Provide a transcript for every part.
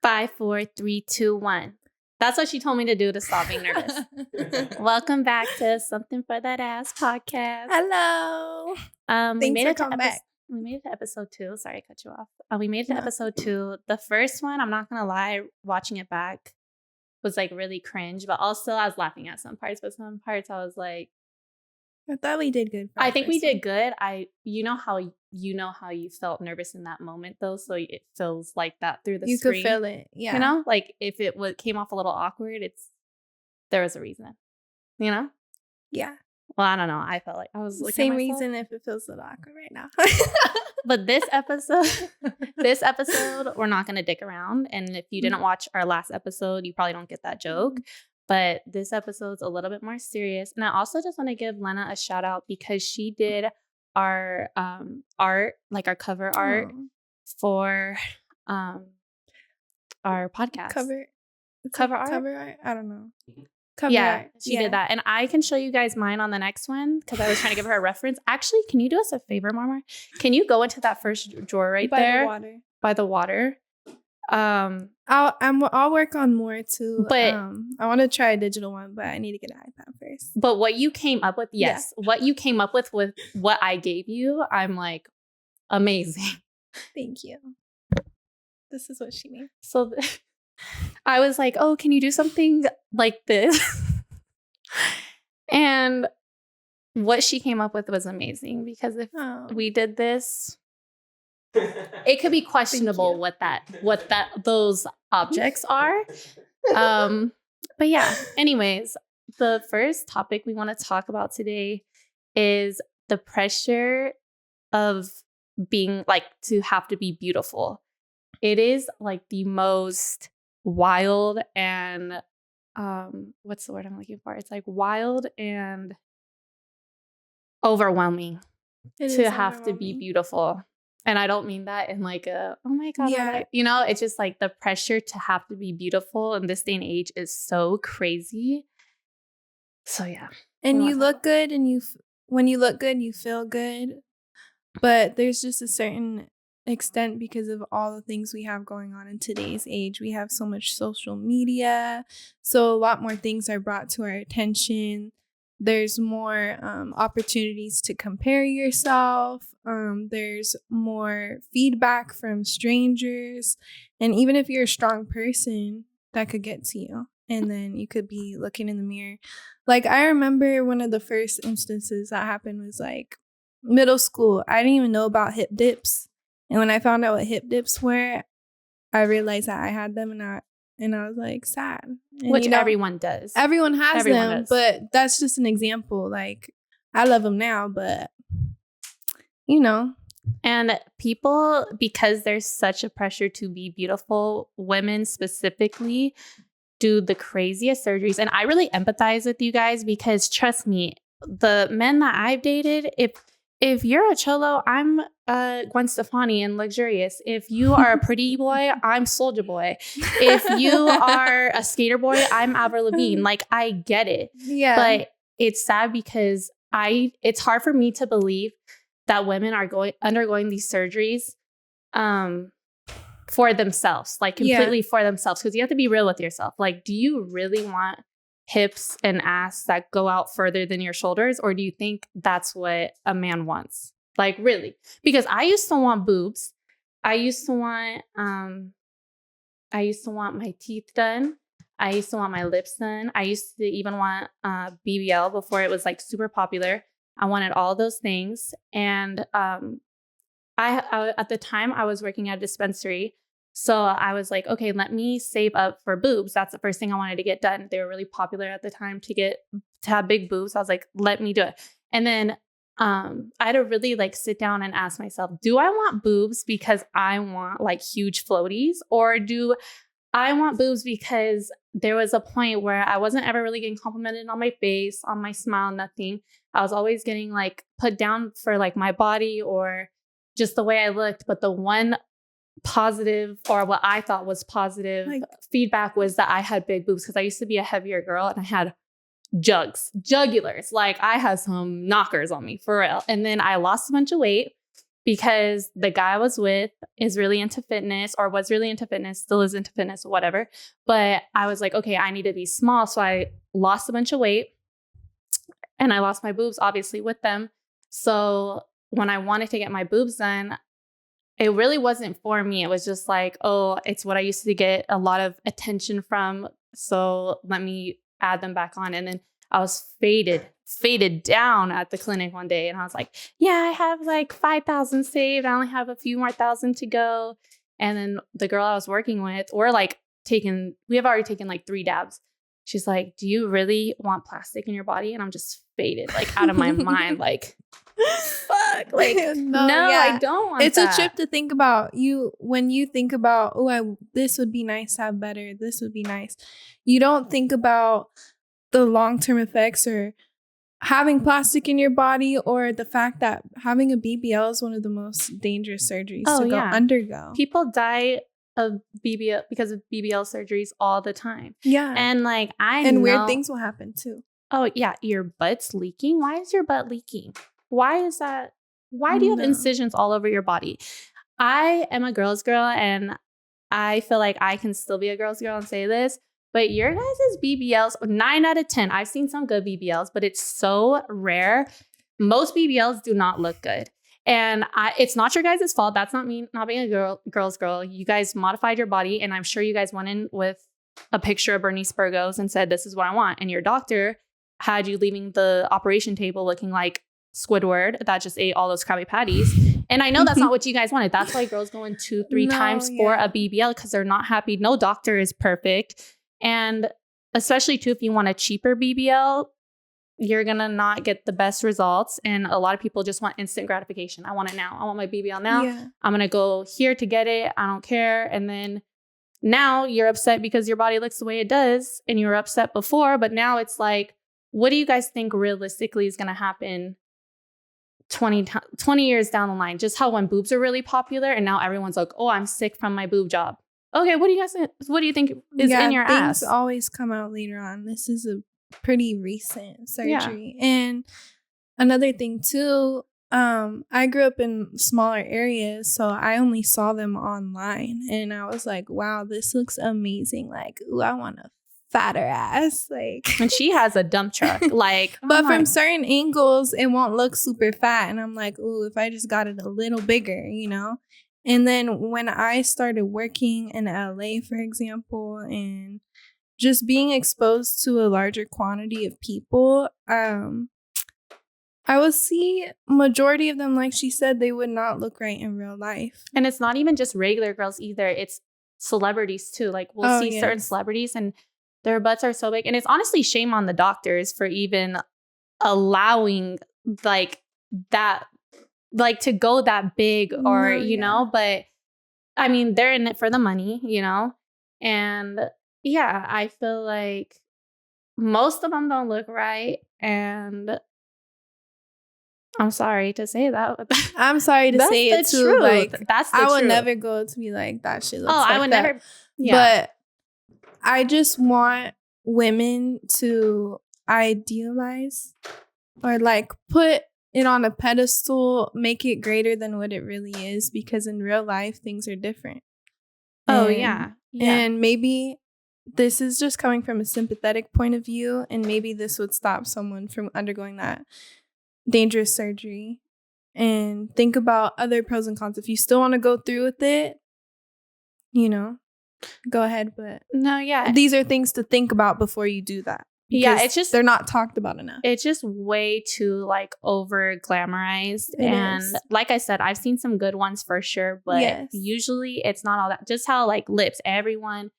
5, 4, 3, 2, 1. That's what she told me to do to stop being nervous. Welcome back to Something for That Ass podcast. Hello. We made it to back. We made it to episode 2. Sorry, I cut you off. We made it to episode 2. The first one, I'm not gonna lie, watching it back was like really cringe, but also I was laughing at some parts, but some parts I was like, I thought we did good. I think we did good. You know how you felt nervous in that moment though, so it feels like that through the screen. You could feel it, yeah. You know, like if it came off a little awkward, there was a reason. You know? Yeah. Well, I don't know. I felt like I was looking same at myself. reason if it feels a little awkward right now. But this episode, we're not going to dick around. And if you didn't watch our last episode, you probably don't get that joke. But this episode's a little bit more serious. And I also just want to give Lena a shout out because she did our art, like our cover art for our podcast. Cover art? I don't know. Art. She did that. And I can show you guys mine on the next one because I was trying to give her a reference. Actually, can you do us a favor, Mama? Can you go into that first drawer right there? By the water. I'll work on more too. But I want to try a digital one, but I need to get an iPad first. But what you came up with, what you came up with what I gave you, I'm like, amazing. Thank you. This is what she made. So I was like, oh, can you do something like this? And what she came up with was amazing because if we did this, it could be questionable what those objects are. But yeah, anyways, the first topic we want to talk about today is the pressure of being like to have to be beautiful. It is like the most wild and what's the word I'm looking for? It's like wild and overwhelming to have to be beautiful. And I don't mean that in like a, oh my God. It's just like the pressure to have to be beautiful in this day and age is so crazy. So yeah. And you look good and when you look good, you feel good. But there's just a certain extent because of all the things we have going on in today's age. We have so much social media. So a lot more things are brought to our attention. There's more opportunities to compare yourself. There's more feedback from strangers. And even if you're a strong person, that could get to you. And then you could be looking in the mirror. Like, I remember one of the first instances that happened was like middle school. I didn't even know about hip dips. And when I found out what hip dips were, I realized that I had them and I was like sad. And, which everyone does. Everyone has them, but that's just an example. Like, I love them now, but And people, because there's such a pressure to be beautiful, women specifically do the craziest surgeries. And I really empathize with you guys because trust me, the men that I've dated, if you're a cholo, I'm Gwen Stefani and luxurious. If you are a pretty boy, I'm Soulja Boy. If you are a skater boy, I'm Avril Lavigne. Like, I get it. Yeah. But it's sad because it's hard for me to believe that women are undergoing these surgeries for themselves, like completely for themselves. Because you have to be real with yourself. Like, do you really want hips and ass that go out further than your shoulders, or do you think that's what a man wants? Like, really? Because I used to want boobs. I used to want my teeth done. I used to want my lips done. I used to even want BBL before it was like super popular. I wanted all those things. And I at the time I was working at a dispensary. So I was like, okay, let me save up for boobs. That's the first thing I wanted to get done. They were really popular at the time to have big boobs. I was like, let me do it. And then I had to really like sit down and ask myself, do I want boobs because I want like huge floaties, or do I want boobs because there was a point where I wasn't ever really getting complimented on my face, on my smile, nothing. I was always getting like put down for like my body or just the way I looked. But the one positive, or what I thought was positive feedback, was that I had big boobs because I used to be a heavier girl and I had jugulars. Like, I had some knockers on me for real. And then I lost a bunch of weight because the guy I was with is really into fitness, or was really into fitness, still is into fitness, whatever. But I was like, okay, I need to be small. So I lost a bunch of weight, and I lost my boobs obviously with them. So when I wanted to get my boobs done, it really wasn't for me. It was just like, oh, it's what I used to get a lot of attention from. So let me add them back on. And then I was faded down at the clinic one day. And I was like, yeah, I have like 5,000 saved. I only have a few more thousand to go. And then the girl I was working with, we have already taken like 3 dabs. She's like, do you really want plastic in your body? And I'm just faded, like out of my mind. Like, fuck, like no, I don't want it's that. a trip to think about. When you think about, oh, this would be nice to have better, this would be nice, you don't think about the long-term effects, or having plastic in your body, or the fact that having a BBL is one of the most dangerous surgeries to undergo. People die of BBL because of BBL surgeries all the time. Yeah. And like weird things will happen too. Oh yeah, your butt's leaking. Why is your butt leaking? Why is that? Why do you have incisions all over your body? I am a girl's girl, and I feel like I can still be a girl's girl and say this, but your guys' BBLs, 9 out of 10, I've seen some good BBLs, but it's so rare. Most BBLs do not look good. And it's not your guys' fault. That's not me not being a girl's girl. You guys modified your body, and I'm sure you guys went in with a picture of Bernice Burgos and said, this is what I want. And your doctor had you leaving the operation table looking like Squidward that just ate all those Krabby Patties. And I know that's not what you guys wanted. That's why girls go in 2-3 times for a BBL, because they're not happy. No doctor is perfect. And especially too, if you want a cheaper BBL, you're going to not get the best results. And a lot of people just want instant gratification. I want it now. I want my BBL now. Yeah. I'm going to go here to get it. I don't care. And then now you're upset because your body looks the way it does, and you were upset before. But now it's like, what do you guys think realistically is going to happen 20 years down the line? Just how when boobs are really popular, and now everyone's like, oh, I'm sick from my boob job. Okay, what do you think is in your ass? Things always come out later on. This is a pretty recent surgery. Yeah. And another thing too, I grew up in smaller areas, so I only saw them online, and I was like, wow, this looks amazing. Like, ooh, I want a fatter ass. Like, and she has a dump truck. Like, but from certain angles, it won't look super fat. And I'm like, ooh, if I just got it a little bigger, you know? And then when I started working in LA, for example, and just being exposed to a larger quantity of people, I would see majority of them, like she said, they would not look right in real life. And it's not even just regular girls either. It's celebrities too. Like we'll see certain celebrities and their butts are so big. And it's honestly shame on the doctors for even allowing like that, like to go that big or, you know, but I mean, they're in it for the money, you know? And yeah, I feel like most of them don't look right. And I'm sorry to say that. I'm sorry to say it too. Truth. Like, that's the I truth. would never go to be like, that shit looks like I would that. never. Yeah. But I just want women to idealize or like put it on a pedestal, make it greater than what it really is, because in real life, things are different. Yeah. And maybe this is just coming from a sympathetic point of view, and maybe this would stop someone from undergoing that dangerous surgery. And think about other pros and cons. If you still want to go through with it, you know, go ahead. But no, yeah, these are things to think about before you do that. Yeah, it's just they're not talked about enough. It's just way too like over glamorized. And like I said, I've seen some good ones for sure, but usually it's not all that. Just how like lips, everyone,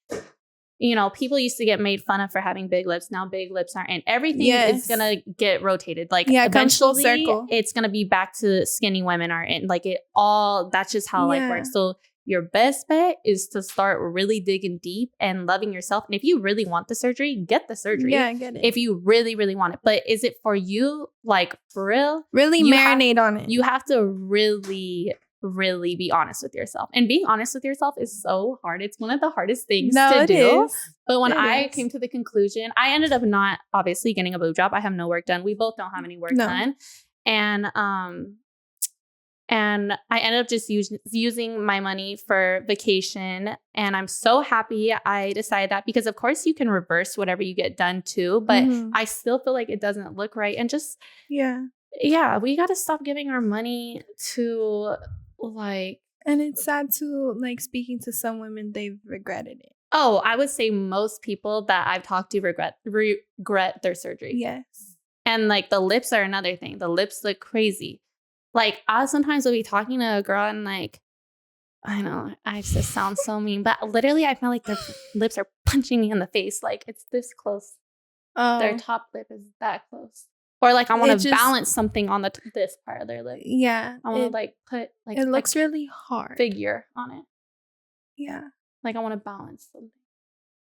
you know, people used to get made fun of for having big lips. Now big lips aren't, and everything is gonna get rotated. Like eventually it's gonna be back to skinny women are in. Like it all, that's just how life works. So your best bet is to start really digging deep and loving yourself. And if you really want the surgery, get the surgery. Yeah, get it. If you really, really want it. But is it for you? Like, for real? Really marinate on it. You have to really, really be honest with yourself. And being honest with yourself is so hard. It's one of the hardest things to do. But when I came to the conclusion, I ended up not obviously getting a boob job. I have no work done. We both don't have any work done. And And I ended up just using my money for vacation. And I'm so happy I decided that, because of course you can reverse whatever you get done too, but I still feel like it doesn't look right. And just, yeah, we got to stop giving our money to like. And it's sad to like speaking to some women, they've regretted it. Oh, I would say most people that I've talked to regret their surgery. Yes. And like the lips are another thing. The lips look crazy. Like I sometimes will be talking to a girl and like, I know I just sound so mean, but literally I feel like their lips are punching me in the face. Like it's this close. Oh. Their top lip is that close. Or like I want to balance something on this part of their lip. Yeah. I want to like put like it looks really hard. Figure on it. Yeah. Like I want to balance something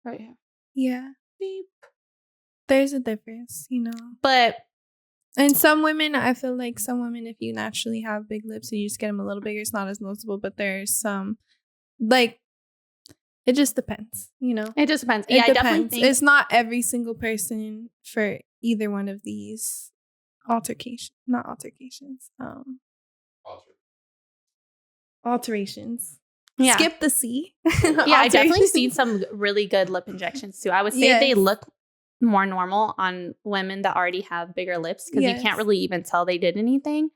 right here. Yeah. Beep. There's a difference, you know. But and some women, I feel like some women, if you naturally have big lips and you just get them a little bigger, it's not as noticeable. But there's some, like, it just depends, you know? It just depends. Yeah, I definitely think it's not every single person for either one of these alterations. Yeah. Skip the C. Yeah, I definitely seen some really good lip injections too. I would say they look more normal on women that already have bigger lips, because you can't really even tell they did anything.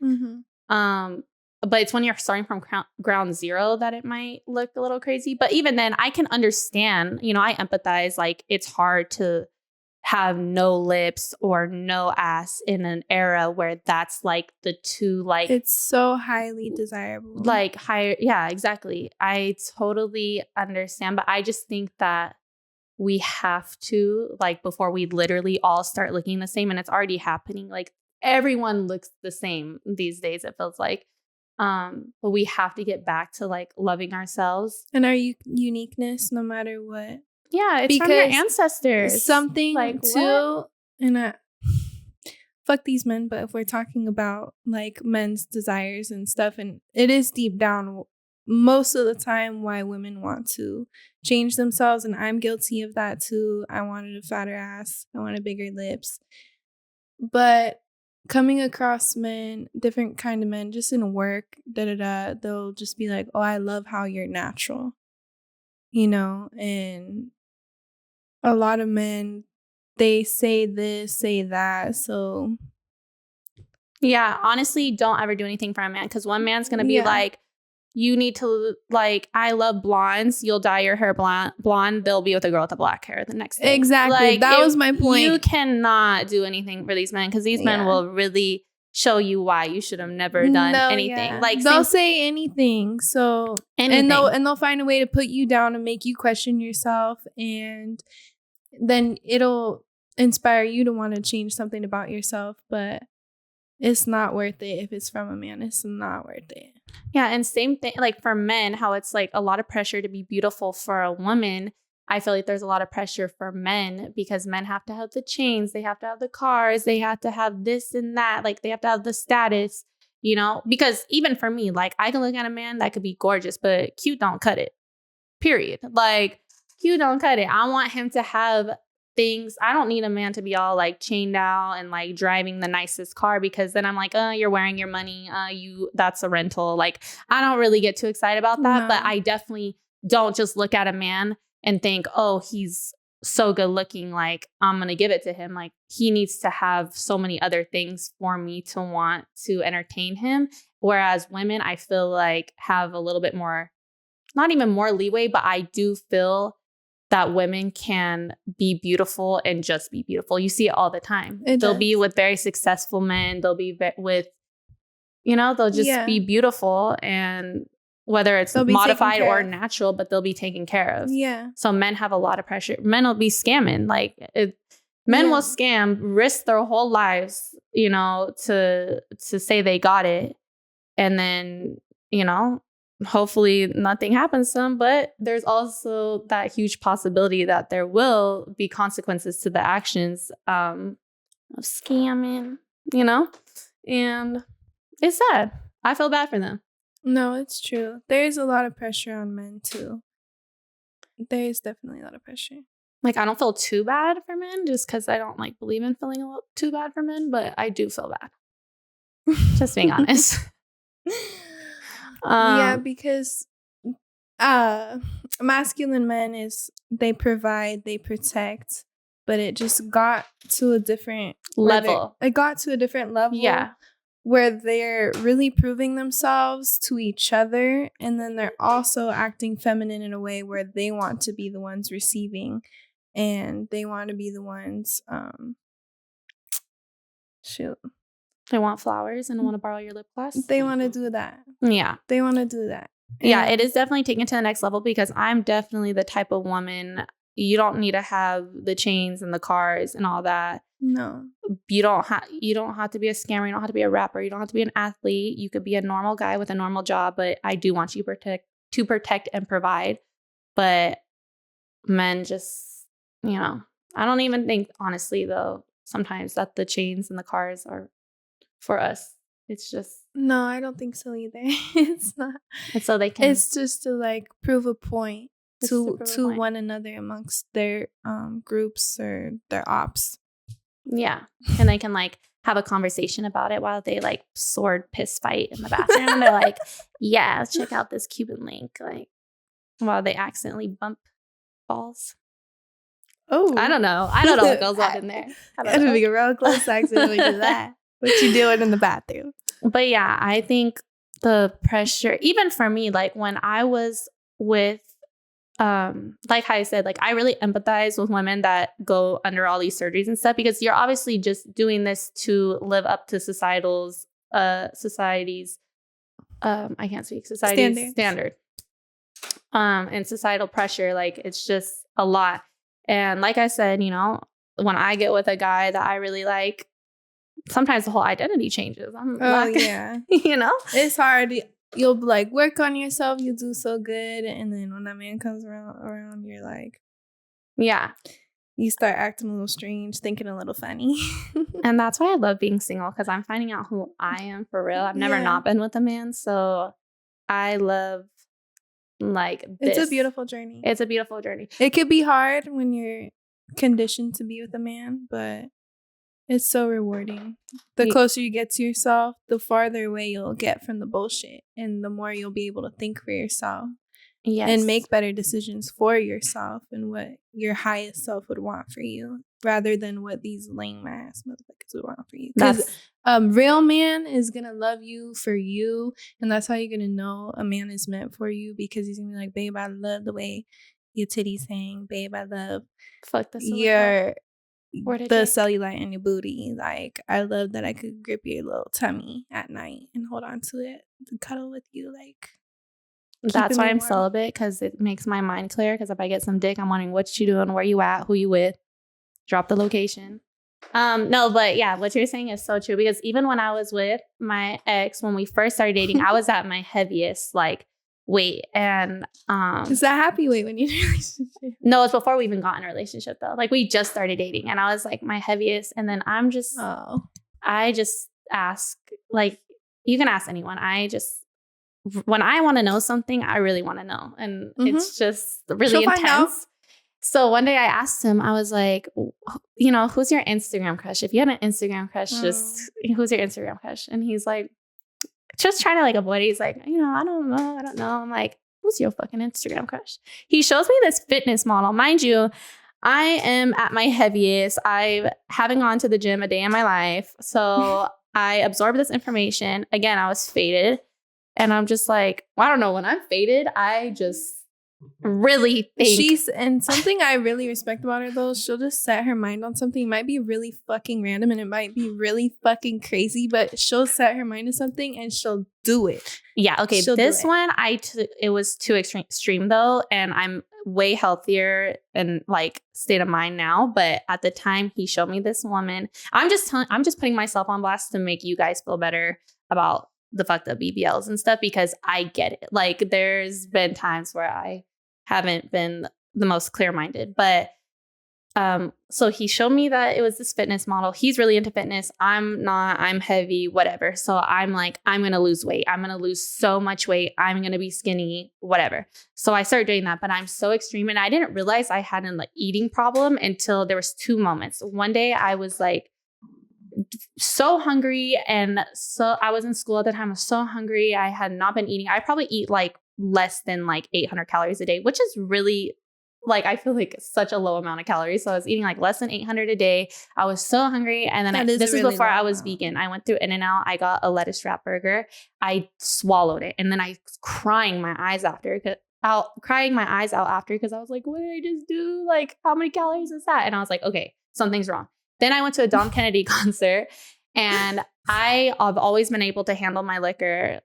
But it's when you're starting from ground zero that it might look a little crazy. But even then, I can understand, you know, I empathize. Like it's hard to have no lips or no ass in an era where that's like the two, like it's so highly desirable, like higher. Yeah, exactly. I totally understand, but I just think that we have to, like, before we literally all start looking the same, and it's already happening. Like everyone looks the same these days, it feels like. But we have to get back to like loving ourselves and our uniqueness, no matter what. Yeah, it's because from your ancestors. Something like too, what? And fuck these men, but if we're talking about like men's desires and stuff, and it is deep down most of the time why women want to change themselves, and I'm guilty of that too. I wanted a fatter ass, I wanted bigger lips, but coming across men, different kind of men, just in work, they'll just be like, oh, I love how you're natural, you know. And a lot of men, they say this, say that, so yeah, honestly, don't ever do anything for a man, because one man's gonna be like, you need to, like, I love blondes. You'll dye your hair blonde. They'll be with a girl with the black hair the next day. Exactly. Like, that was my point. You cannot do anything for these men, because these men will really show you why you should have never done anything. Yeah. Like they'll say anything. So anything. And they'll find a way to put you down and make you question yourself, and then it'll inspire you to want to change something about yourself. But it's not worth it if it's from a man. It's not worth it. Yeah, and same thing, like for men, how it's like a lot of pressure to be beautiful for a woman. I feel like there's a lot of pressure for men, because men have to have the chains, they have to have the cars, they have to have this and that, like they have to have the status, you know? Because even for me, like I can look at a man that could be gorgeous, but cute don't cut it. Period. Like cute don't cut it. I want him to have things. I don't need a man to be all like chained out and like driving the nicest car, because then I'm like, you're wearing your money. That's a rental. Like I don't really get too excited about that. No. But I definitely don't just look at a man and think, oh, he's so good looking, like I'm going to give it to him. Like he needs to have so many other things for me to want to entertain him. Whereas women, I feel like have a little bit more, not even more leeway, but I do feel that women can be beautiful and just be beautiful. You see it all the time. They'll be with very successful men. They'll be with, you know, they'll just be beautiful, and whether it's modified or natural, but they'll be taken care of. Yeah. So men have a lot of pressure. Men will be scamming. Like men will scam, risk their whole lives, you know, to say they got it. And then, you know, hopefully nothing happens to them, but there's also that huge possibility that there will be consequences to the actions of scamming, you know? And it's sad. I feel bad for them. No, it's true. There's a lot of pressure on men too. There is definitely a lot of pressure. Like I don't feel too bad for men, just because I don't like believe in feeling too bad for men, but I do feel bad. Just being honest. Yeah, because masculine men is they provide, they protect, but it just got to a different Level. It got to a different level. Yeah. Where they're really proving themselves to each other, and then they're also acting feminine in a way where they want to be the ones receiving, and they want to be the ones shoot. They want flowers and want to borrow your lip gloss. They want to do that. Yeah. They want to do that. Yeah, it is definitely taken it to the next level because I'm definitely the type of woman, you don't need to have the chains and the cars and all that. No. You don't have to be a scammer, you don't have to be a rapper, you don't have to be an athlete. You could be a normal guy with a normal job, but I do want you to protect and provide. But men just, I don't even think honestly though sometimes that the chains and the cars are for us. It's just no, I don't think so either. It's not. And so they can. It's just to like prove a point to one another amongst their groups or their ops. Yeah, and they can like have a conversation about it while they like sword piss fight in the bathroom. And they're like, "Yeah, check out this Cuban link." Like while they accidentally bump balls. Oh, I don't know what goes on in there. It'd be a real close accidentally do that. What you doing in the bathroom? But yeah, I think the pressure, even for me, like when I was with, like how I said, like I really empathize with women that go under all these surgeries and stuff because you're obviously just doing this to live up to society's, I can't speak, society's standard. And societal pressure, like it's just a lot. And like I said, when I get with a guy that I really like, sometimes the whole identity changes. Yeah. It's hard. You'll like work on yourself. You do so good. And then when that man comes around, you're like, yeah, you start acting a little strange, thinking a little funny. And that's why I love being single because I'm finding out who I am for real. I've never not been with a man. So I love like this. It's a beautiful journey. It's a beautiful journey. It could be hard when you're conditioned to be with a man, but it's so rewarding. The closer you get to yourself, the farther away you'll get from the bullshit. And the more you'll be able to think for yourself. Yes. And make better decisions for yourself and what your highest self would want for you. Rather than what these lame ass motherfuckers would want for you. Because real man is going to love you for you. And that's how you're going to know a man is meant for you. Because he's going to be like, babe, I love the way your titties hang. Babe, I love the cellulite in your booty. Like, I love that I could grip your little tummy at night and hold on to it and cuddle with you. Like, that's why I'm celibate, because it makes my mind clear. Because if I get some dick, I'm wondering what you doing, where you at, who you with, drop the location. No, but yeah, what you're saying is so true. Because even when I was with my ex, when we first started dating, I was at my heaviest like weight. And is that happy weight when you're in a relationship? No, it's before we even got in a relationship though. Like we just started dating, and I was like my heaviest. And then I just ask, like, you can ask anyone. When I want to know something, I really want to know. And it's just really intense. So one day I asked him, I was like, who's your Instagram crush? If you had an Instagram crush, just who's your Instagram crush? And he's like, just trying to like avoid it. He's like, I don't know. I'm like, who's your fucking Instagram crush? He shows me this fitness model. Mind you, I am at my heaviest. I haven't gone to the gym a day in my life. So I absorbed this information. Again, I was faded. And I'm just like, I don't know. When I'm faded, I just really think. And something I really respect about her, though, she'll just set her mind on something. It might be really fucking random and it might be really fucking crazy, but she'll set her mind to something and she'll do it. Yeah. Okay. This one, it was too extreme though. And I'm way healthier and like state of mind now. But at the time he showed me this woman, I'm just putting myself on blast to make you guys feel better about the fucked up BBLs and stuff, because I get it. Like there's been times where I haven't been the most clear-minded, but so he showed me that it was this fitness model. He's really into fitness. I'm not, I'm heavy, whatever. So I'm like, I'm going to lose weight. I'm going to lose so much weight. I'm going to be skinny, whatever. So I started doing that, but I'm so extreme. And I didn't realize I had an eating problem until there was 2 moments. One day I was like so hungry. And so I was in school at the time. I was so hungry. I had not been eating. I probably eat like less than like 800 calories a day, which is really like, I feel like such a low amount of calories. So I was eating like less than 800 a day. I was so hungry. And then this is before I was vegan. I went through In-N-Out. I got a lettuce wrap burger. I swallowed it. And then I was crying my eyes out after because I was like, what did I just do? Like, how many calories is that? And I was like, okay, something's wrong. Then I went to a Dom Kennedy concert, and I've always been able to handle my liquor.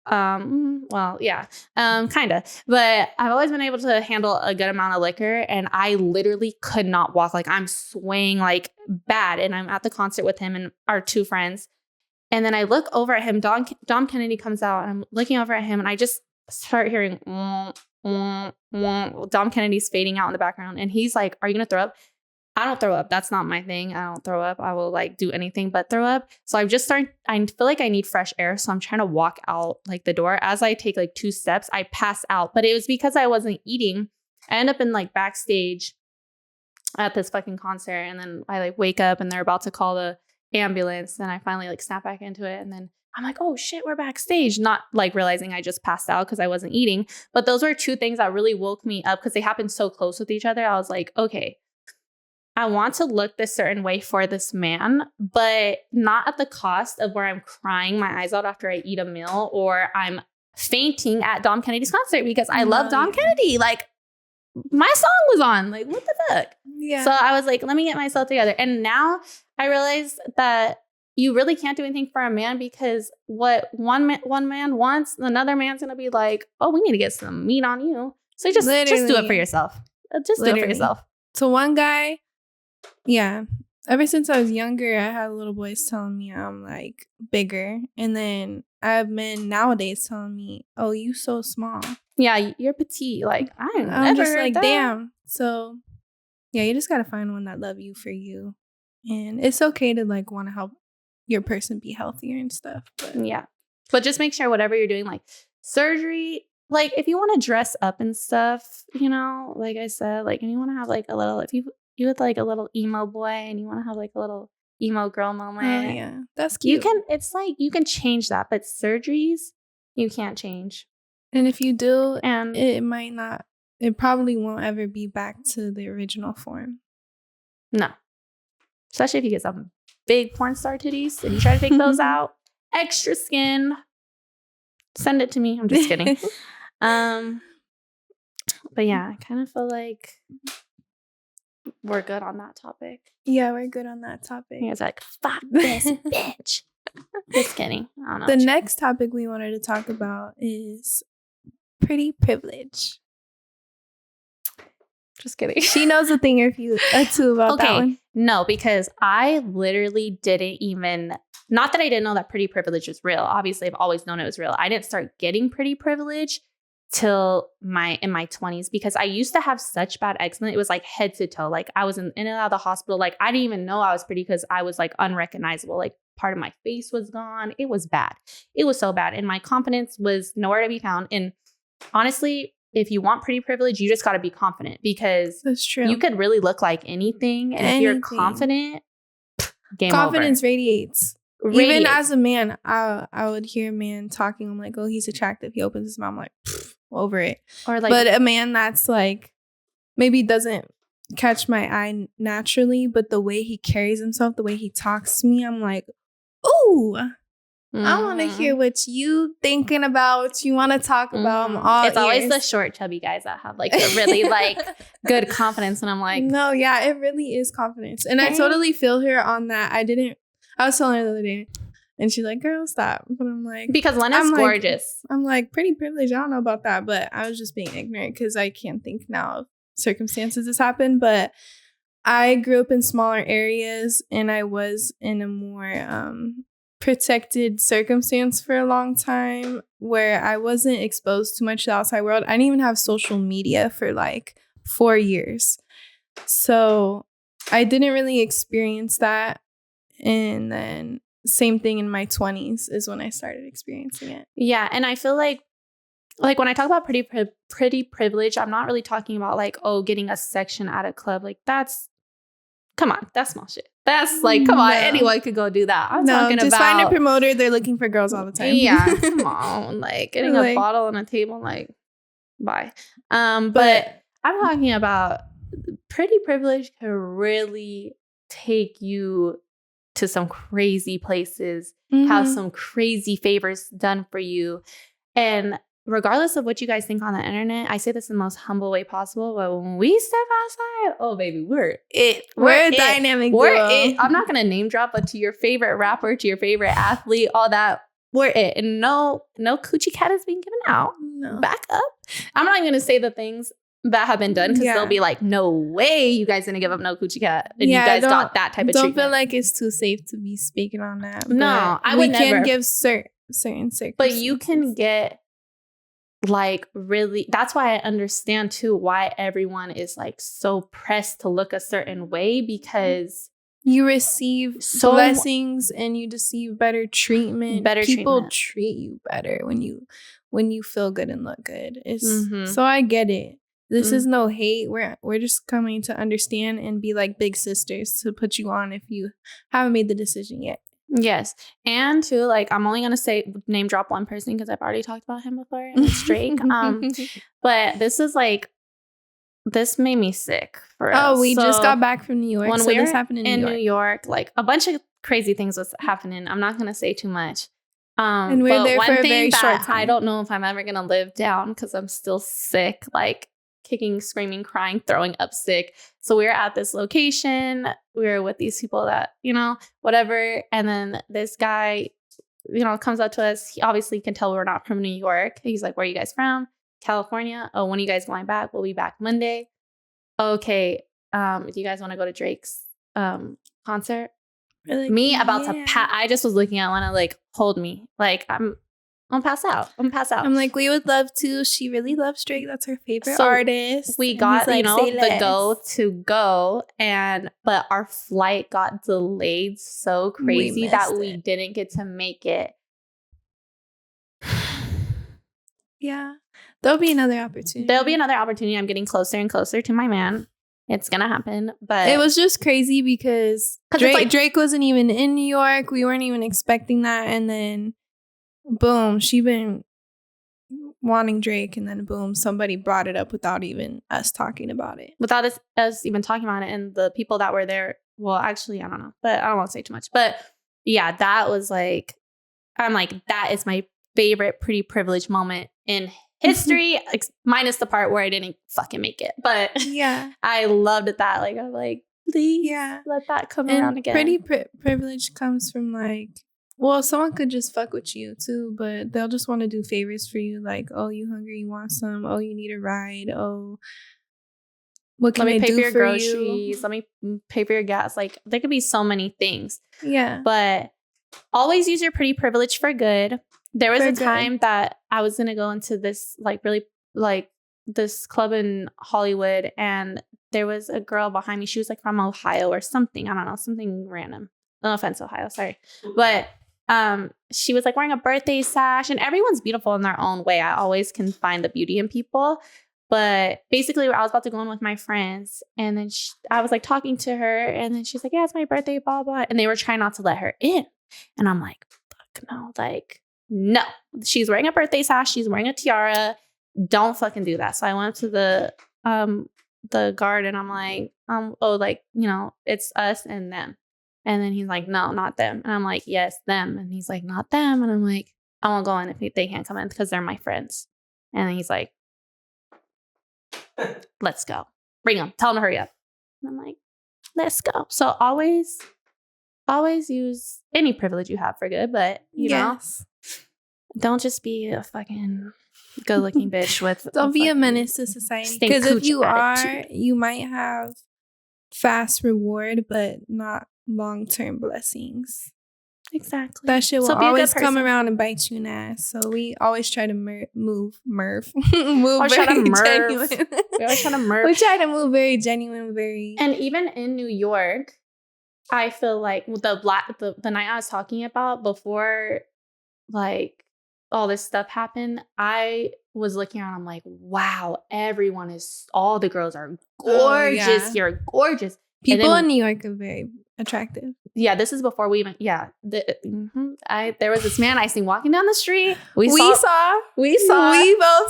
Well, yeah, kind of, but I've always been able to handle a good amount of liquor, and I literally could not walk. Like, I'm swaying like bad. And I'm at the concert with him and our two friends. And then I look over at him, Dom Kennedy comes out, and I'm looking over at him, and I just start hearing, Dom Kennedy's fading out in the background. And he's like, are you going to throw up? I don't throw up. That's not my thing. I don't throw up. I will like do anything but throw up. So I feel like I need fresh air. So I'm trying to walk out like the door. As I take like 2 steps, I pass out. But it was because I wasn't eating. I end up in like backstage at this fucking concert. And then I like wake up and they're about to call the ambulance. And I finally like snap back into it. And then I'm like, oh shit, we're backstage. Not like realizing I just passed out because I wasn't eating. But those were 2 things that really woke me up because they happened so close with each other. I was like, okay, I want to look this certain way for this man, but not at the cost of where I'm crying my eyes out after I eat a meal or I'm fainting at Dom Kennedy's concert because I love Dom Kennedy. Like, my song was on. Like, what the fuck? Yeah. So I was like, let me get myself together. And now I realize that you really can't do anything for a man because what one man wants, another man's going to be like, oh, we need to get some meat on you. So just do it for yourself. Just do it for yourself. So one guy, yeah, ever since I was younger, I had little boys telling me I'm like bigger. And then I have men nowadays telling me, oh, you so small. Yeah, you're petite. Like, I'm just like, damn. So yeah, you just got to find one that love you for you. And it's okay to like want to help your person be healthier and stuff. But yeah. But just make sure whatever you're doing, like surgery, like if you want to dress up and stuff, you know, like I said, like, and you want to have like a little, if you with like a little emo boy and you want to have like a little emo girl moment. Oh yeah, that's cute. It's like, you can change that, but surgeries, you can't change. And if you do, and it probably won't ever be back to the original form. No. Especially if you get some big porn star titties and you try to take those out. Extra skin. Send it to me. I'm just kidding. But yeah, I kind of feel like we're good on that topic. Yeah, we're good on that topic. It's like, fuck this bitch. Just kidding. I don't know. The next topic we wanted to talk about is pretty privilege. Just kidding. She knows a thing or two about that one. No, because I literally didn't even, not that I didn't know that pretty privilege was real. Obviously, I've always known it was real. I didn't start getting pretty privilege till in my 20s because I used to have such bad eczema. It was like head to toe. Like, I was in and out of the hospital. Like, I didn't even know I was pretty because I was like unrecognizable. Like, part of my face was gone. It was bad. It was so bad. And my confidence was nowhere to be found. And honestly, if you want pretty privilege, you just got to be confident because that's true. You could really look like anything. And if you're confident, confidence over. Radiates. Even as a man, I would hear a man talking. I'm like, oh, he's attractive. He opens his mouth. I'm like, over it. Or like, but a man that's like, maybe doesn't catch my eye naturally, but the way he carries himself, the way he talks to me, I'm like, ooh. I want to hear what you thinking about, what you want to talk about. I'm all it's always the short, chubby guys that have like a really like good confidence. And I'm like, no, yeah, it really is confidence. And I totally feel her on that. I was telling her the other day and she's like, girl, stop. But I'm like, because Lena's gorgeous. I'm like, pretty privileged. I don't know about that. But I was just being ignorant because I can't think now of circumstances that's happened. But I grew up in smaller areas and I was in a more protected circumstance for a long time where I wasn't exposed too much to the outside world. I didn't even have social media for like 4 years. So I didn't really experience that. And then same thing in my 20s is when I started experiencing it. Yeah. And I feel like when I talk about pretty privilege, I'm not really talking about like, oh, getting a section at a club. Like, that's come on, that's small shit. That's like, come on, anyone could go do that. I'm talking just about find a promoter. They're looking for girls all the time. Yeah, come on, like getting a bottle on a table, like, bye. But I'm talking about pretty privilege can really take you to some crazy places, have some crazy favors done for you. And regardless of what you guys think on the internet, I say this in the most humble way possible. But when we step outside, oh baby, we're it. We're a dynamic duo. We're it. I'm not gonna name drop, but to your favorite rapper, to your favorite athlete, all that, we're it. And no coochie cat is being given out. No. Back up. I'm not gonna say the things that have been done because they'll be like, no way you guys didn't give up no coochie cat. And you guys got that type of treatment. Don't feel like it's too safe to be speaking on that. No, I would never. We can give certain circumstances. But you can get like really, that's why I understand too why everyone is like so pressed to look a certain way, because you receive blessings and you receive better treatment. People treat you better when you feel good and look good. So I get it. This is no hate. We're just coming to understand and be like big sisters to put you on if you haven't made the decision yet. Yes. And too, like, I'm only going to name drop one person because I've already talked about him before, and it's Drake. But this made me sick for real. Oh, we just got back from New York. When this happened in New York, like a bunch of crazy things was happening. I'm not going to say too much. And we're there for a very short time. I don't know if I'm ever going to live down because I'm still sick, like kicking, screaming, crying, throwing up sick. So we were at this location. We were with these people that, whatever. And then this guy, comes up to us. He obviously can tell we're not from New York. He's like, where are you guys from? California. Oh, when are you guys going back? We'll be back Monday. Okay. Do you guys want to go to Drake's concert? Like, me about to I just was looking at Lana like, hold me. Like, I'm pass out. I'm like, we would love to. She really loves Drake. That's her favorite artist. We got, like, the go to go, but our flight got delayed so crazy that we didn't get to make it. Yeah. There'll be another opportunity. I'm getting closer and closer to my man. It's going to happen. But it was just crazy because Drake wasn't even in New York. We weren't even expecting that. And then boom, she been wanting Drake, and then boom, somebody brought it up without even us talking about it. Without us even talking about it. And the people that were there, well, actually, I don't know, but I don't want to say too much. But yeah, that was like, I'm like, that is my favorite pretty privileged moment in history, minus the part where I didn't fucking make it. But yeah, I loved that. Like, I'm like, please let that come around again. Pretty privilege comes from like, well, someone could just fuck with you too, but they'll just want to do favors for you. Like, oh, you hungry? You want some? Oh, you need a ride? Oh, what can I do for you? Let me pay for your groceries. Let me pay for your gas. Like, there could be so many things. Yeah. But always use your pretty privilege for good. There was a time that I was going to go into this, like, really, like, this club in Hollywood, and there was a girl behind me. She was, like, from Ohio or something. I don't know, something random. No offense, Ohio. Sorry. But she was like wearing a birthday sash, and everyone's beautiful in their own way. I always can find the beauty in people. But basically, I was about to go in with my friends, and then I was like talking to her, and then she's like, yeah, it's my birthday, blah, blah. And they were trying not to let her in. And I'm like, fuck no, like, no. She's wearing a birthday sash. She's wearing a tiara. Don't fucking do that. So I went to the guard, and I'm like, it's us and them. And then he's like, no, not them. And I'm like, yes, them. And he's like, not them. And I'm like, I won't go in if they can't come in because they're my friends. And then he's like, let's go. Bring them. Tell them to hurry up. And I'm like, let's go. So always use any privilege you have for good. But, you know, don't just be a fucking good-looking bitch with... Don't be a menace to society. Because if you are, you might have fast reward, but not long-term blessings. Exactly. That shit will always come around and bite you in the ass. So we always try to move very genuine. We always try to move. We try to move very genuine, very... And even in New York, I feel like the night I was talking about before, like, all this stuff happened, I was looking around, I'm like, wow, all the girls are gorgeous. You're gorgeous. People in New York are very attractive. Yeah, this is before we even. Yeah, there was this man I seen walking down the street. We both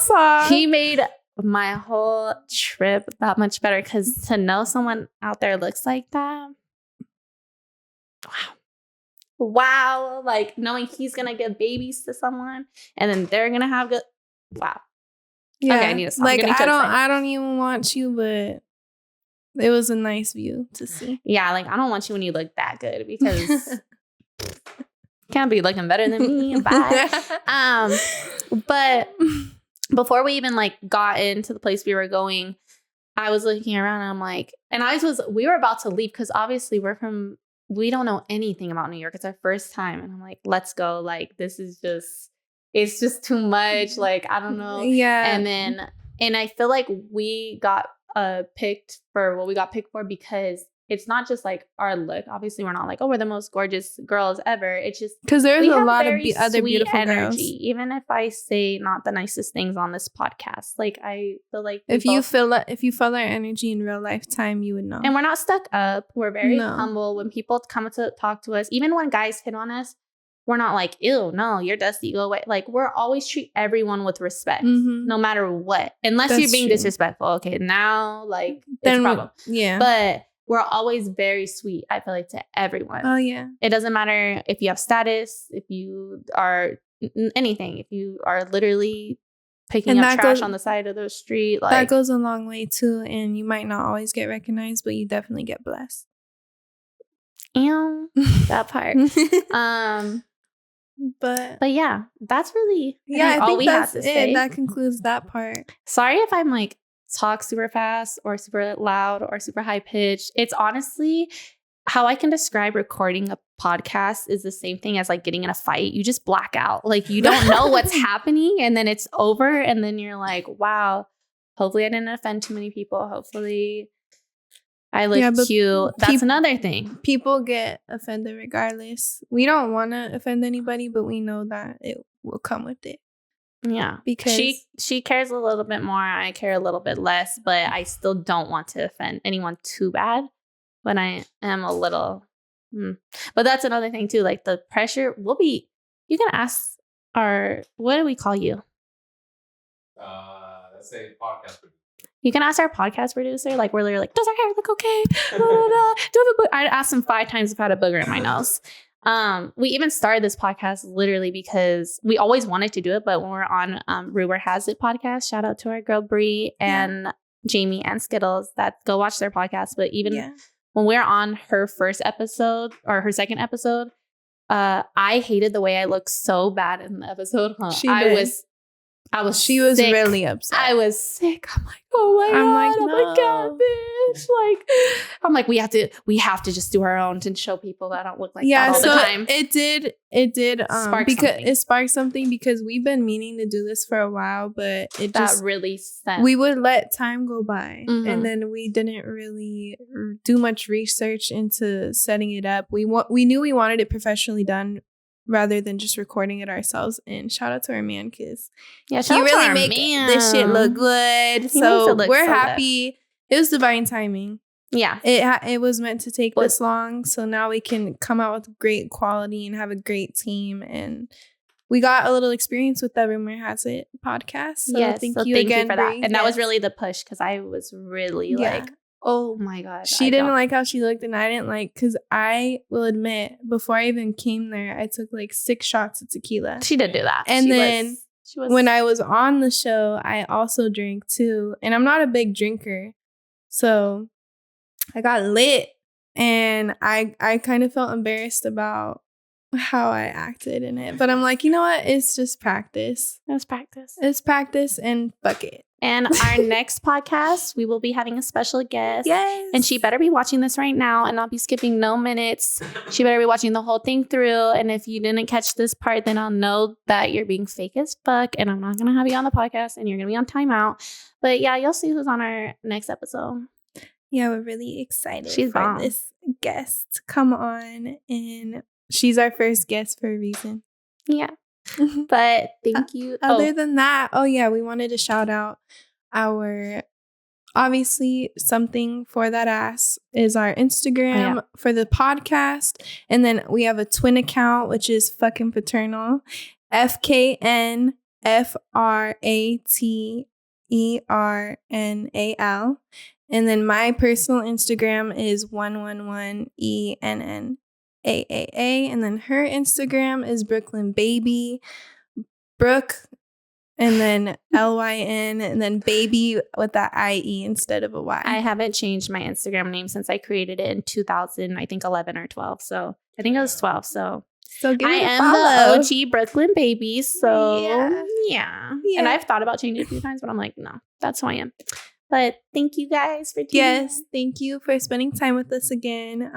saw. He made my whole trip that much better because to know someone out there looks like that. Wow. Like knowing he's gonna give babies to someone and then they're gonna have good. Wow. Yeah. Okay, I need to stop. Like I don't even want you, but it was a nice view to see. Yeah, like I don't want you when you look that good because can't be looking better than me. Bye. But before we even like got into the place we were going, I was looking around and I'm like, and we were about to leave because obviously we don't know anything about New York. It's our first time. And I'm like, let's go. Like, it's just too much. Like, I don't know. Yeah. And I feel like we got picked for what we got picked for because it's not just like our look. Obviously, we're not like, oh, we're the most gorgeous girls ever. It's just because there's a lot of other beautiful energy. Girls. Even if I say not the nicest things on this podcast, like I feel like if you feel our energy in real lifetime, you would know. And we're not stuck up. We're very humble. When people come to talk to us, even when guys hit on us, we're not like, ew, no, you're dusty, go away. Like we're always treat everyone with respect, no matter what. Unless you're being disrespectful. Okay, now like it's a problem. Yeah, but we're always very sweet, I feel like, to everyone. Oh, yeah. It doesn't matter if you have status, if you are anything, if you are literally picking up trash on the side of the street. Like, that goes a long way, too. And you might not always get recognized, but you definitely get blessed. And that part. But yeah, that's really I think all we have to say. That concludes that part. Sorry if I'm like, talk super fast or super loud or super high pitched. It's honestly how I can describe recording a podcast is the same thing as like getting in a fight. You just black out. Like you don't know what's happening and then it's over and then you're like, wow, hopefully I didn't offend too many people. Hopefully I look cute. That's another thing. People get offended regardless. We don't want to offend anybody, but we know that it will come with it. Yeah, because she cares a little bit more. I care a little bit less, but I still don't want to offend anyone too bad. But I am a little. But that's another thing too. Like the pressure will be. You can ask what do we call you? Let's say podcast producer. You can ask our podcast producer. Like we're literally like, does our hair look okay? Do I have I asked him 5 times if I had a booger in my nose. We even started this podcast literally because we always wanted to do it, but when we're on Rumor Has It podcast, shout out to our girl Bree and Jamie and Skittles, that go watch their podcast. But even when we're on her first episode or her second episode, I hated the way I looked so bad in the episode. She was sick. Really upset. I was sick. I'm like, oh my god, I'm like, God, bitch. Like, I'm like, we have to just do our own to show people that I don't look like that all the time. It did it sparked something because we've been meaning to do this for a while, but we would let time go by and then we didn't really do much research into setting it up. We knew we wanted it professionally done rather than just recording it ourselves. And shout out to our man, because he really make this shit look good. So we're happy. It was divine timing. Yeah, it was meant to take this long, so now we can come out with great quality and have a great team. And we got a little experience with the Rumor Has It podcast. So thank you again for that. And that was really the push because I was really like, oh my god, she didn't like how she looked, and I didn't like, because I will admit, before I even came there, I took like 6 shots of tequila. She did do that, and when I was on the show, I also drank too, and I'm not a big drinker, so I got lit, and I kind of felt embarrassed about how I acted in it, but I'm like, you know what? It's just practice. It's practice, and fuck it. And our next podcast, we will be having a special guest. Yes. And she better be watching this right now and not be skipping no minutes. She better be watching the whole thing through. And if you didn't catch this part, then I'll know that you're being fake as fuck. And I'm not going to have you on the podcast and you're going to be on timeout. But yeah, you'll see who's on our next episode. Yeah, we're really excited for this guest to come on. And she's our first guest for a reason. Yeah. But thank you. Other than that, we wanted to shout out our obviously, something for that ass is our Instagram for the podcast. And then we have a twin account, which is fucking paternal. FKNFRATERNAL. And then my personal Instagram is 111ENNAAA. And then her Instagram is Brooklyn Baby. Brooke, and then LYN, and then baby with that IE instead of a Y. I haven't changed my Instagram name since I created it in 2000, I think 11 or 12. So I think it was 12. So give I it a am follow. the OG Brooklyn Baby. So yeah. And I've thought about changing it a few times, but I'm like, no, that's who I am. But thank you guys for tuning in. Thank you for spending time with us again.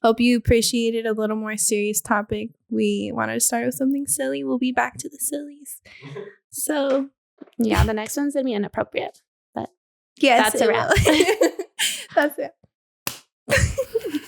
Hope you appreciated a little more serious topic. We wanted to start with something silly. We'll be back to the sillies. So yeah, the next one's gonna be inappropriate. But yes, that's a wrap. That's it.